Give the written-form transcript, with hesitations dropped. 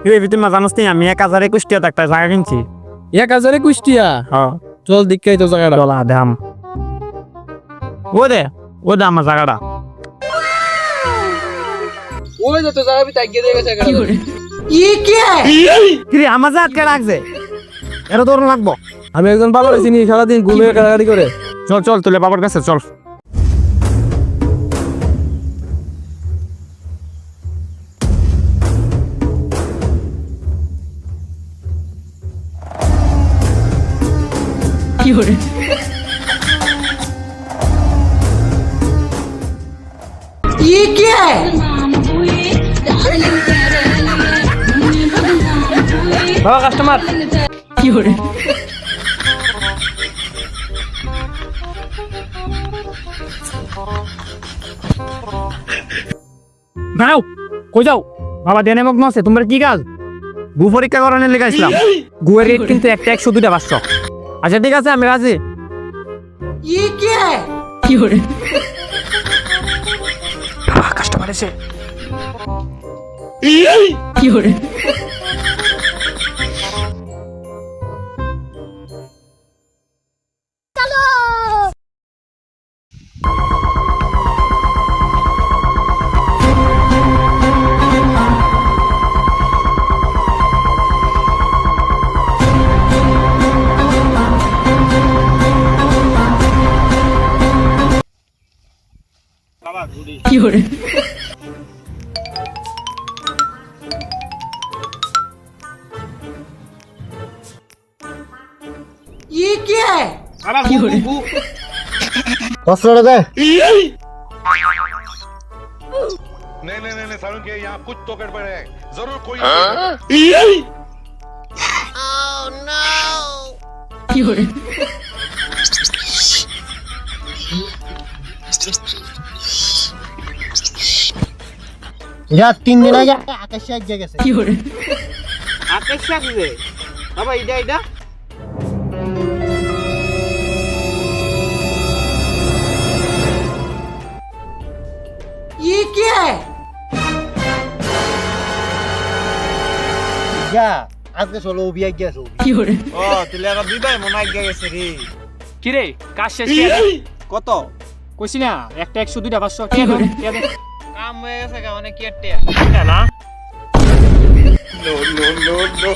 তুই মা জানোস নি আমি 1021 টাকা একটা জায়গা কিনছি। 1021 টাকা? হ্যাঁ চল দেখাই তো জায়গাটা। চলা দাম ও দে আমার জায়গাটা। ওই যে তো জায়গা বি তাই গিয়ে দেখে জায়গাটা। কি রে আমার জায়গা আটকে রাখছে, এর দৌড় লাগবো। আমি একজন বাবার চিনি সারাদিন ঘুরে গাড়ি করে। চল চল তুলে বাবার কাছে চল। বাবা কাস্টমার। দাঁড়াও, কই যাও? বাবা দেনে মগ্ন আছে, তোমার কি কাজ? গু পরীক্ষা করানোর লেগে আসলাম। গুয়ের রেট কিন্তু একটা 102টা 500। আচ্ছা ঠিক আছে আমি রাজি। কাস্টমার এসে नहीं सारुण के यहाँ कुछ तो गड़बड़ है जरूर कोई যা 3 দিন আগে আকাশে এক জায়গা গেছে। আকাশে আসবে বাবা, এটা যা আজকে চলো বিয়ে গেছে। ও তুলে আবার দুই ভাই মনে হয় গেছে রে। কি রে কাজ শেষ কত কইছি না একটা 102টা 500 কে দে কাম হয়ে গেছে কা মানে কি একটা না। No no no no